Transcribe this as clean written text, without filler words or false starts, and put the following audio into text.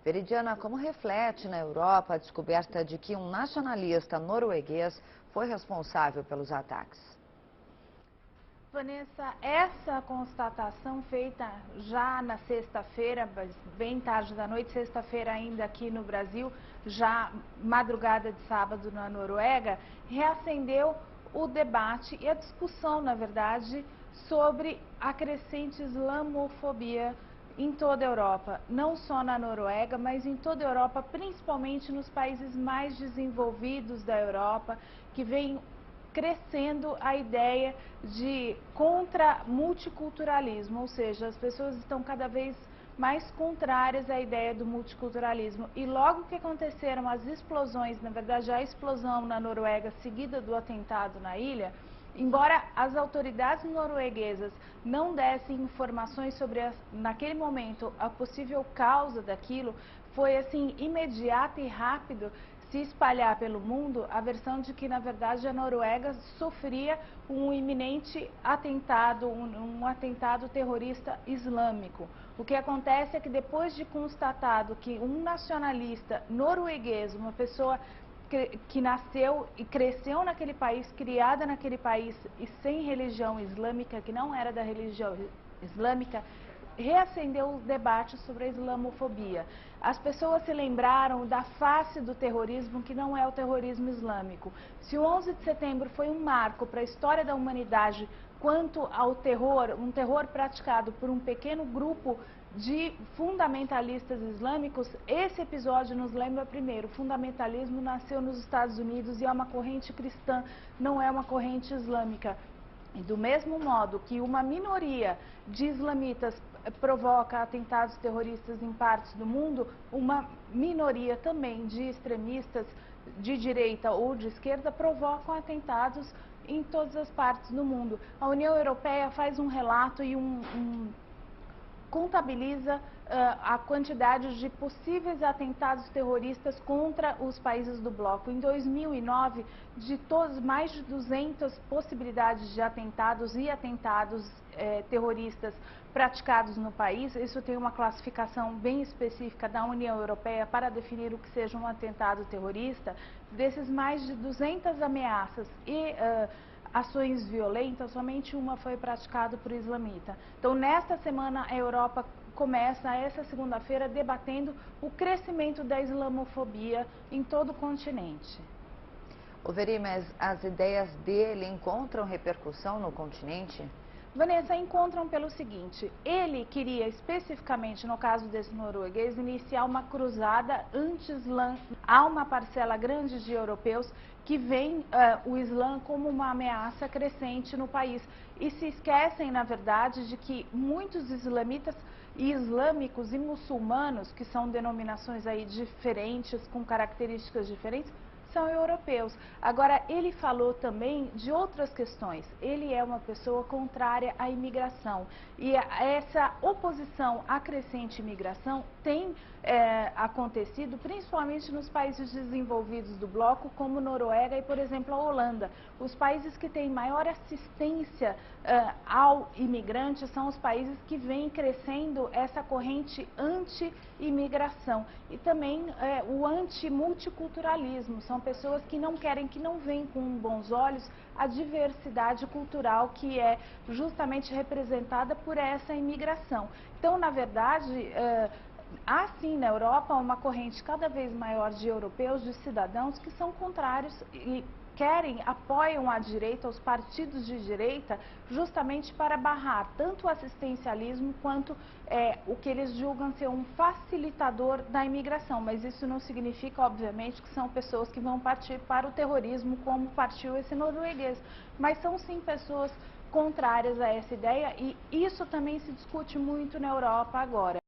Veridiana, como reflete na Europa a descoberta de que um nacionalista norueguês foi responsável pelos ataques? Vanessa, essa constatação feita já na sexta-feira, bem tarde da noite, sexta-feira ainda aqui no Brasil, já madrugada de sábado na Noruega, reacendeu o debate e a discussão, na verdade, sobre a crescente islamofobia em toda a Europa, não só na Noruega, mas em toda a Europa, principalmente nos países mais desenvolvidos da Europa, que vem crescendo a ideia de contra-multiculturalismo, ou seja, as pessoas estão cada vez mais contrárias à ideia do multiculturalismo. E logo que aconteceram as explosões, na verdade a explosão na Noruega seguida do atentado na ilha, embora as autoridades norueguesas não dessem informações sobre, naquele momento, a possível causa daquilo, foi assim imediato e rápido se espalhar pelo mundo a versão de que, na verdade, a Noruega sofria um iminente atentado, um atentado terrorista islâmico. O que acontece é que depois de constatado que um nacionalista norueguês, uma pessoa que nasceu e cresceu naquele país, criada naquele país e sem religião islâmica, que não era da religião islâmica, reacendeu o debate sobre a islamofobia. As pessoas se lembraram da face do terrorismo, que não é o terrorismo islâmico. Se o 11 de setembro foi um marco para a história da humanidade quanto ao terror, um terror praticado por um pequeno grupo de fundamentalistas islâmicos, esse episódio nos lembra primeiro, o fundamentalismo nasceu nos Estados Unidos e é uma corrente cristã, não é uma corrente islâmica. E do mesmo modo que uma minoria de islamitas provoca atentados terroristas em partes do mundo, uma minoria também de extremistas de direita ou de esquerda provocam atentados em todas as partes do mundo. A União Europeia faz um relato e contabiliza a quantidade de possíveis atentados terroristas contra os países do bloco. Em 2009, de todos, mais de 200 possibilidades de atentados e atentados terroristas praticados no país. Isso tem uma classificação bem específica da União Europeia para definir o que seja um atentado terrorista. Desses mais de 200 ameaças e ações violentas, somente uma foi praticada por islamita. Então, nesta semana, a Europa começa, essa segunda-feira, debatendo o crescimento da islamofobia em todo o continente. Veri, mas as ideias dele encontram repercussão no continente? Vanessa, encontram pelo seguinte: ele queria especificamente, no caso desse norueguês, iniciar uma cruzada anti-islã. Há uma parcela grande de europeus que veem o Islã como uma ameaça crescente no país e se esquecem, na verdade, de que muitos islamitas e islâmicos e muçulmanos, que são denominações aí diferentes, com características diferentes, são europeus. Agora, ele falou também de outras questões. Ele é uma pessoa contrária à imigração. E essa oposição à crescente imigração tem acontecido principalmente nos países desenvolvidos do bloco, como Noruega e, por exemplo, a Holanda. Os países que têm maior assistência ao imigrante são os países que vêm crescendo essa corrente anti-imigração. E também o anti-multiculturalismo. São pessoas que não querem, que não veem com bons olhos a diversidade cultural que é justamente representada por essa imigração. Então, na verdade, há sim na Europa uma corrente cada vez maior de europeus, de cidadãos que são contrários e apoiam a direita, os partidos de direita, justamente para barrar tanto o assistencialismo quanto o que eles julgam ser um facilitador da imigração. Mas isso não significa, obviamente, que são pessoas que vão partir para o terrorismo, como partiu esse norueguês. Mas são sim pessoas contrárias a essa ideia e isso também se discute muito na Europa agora.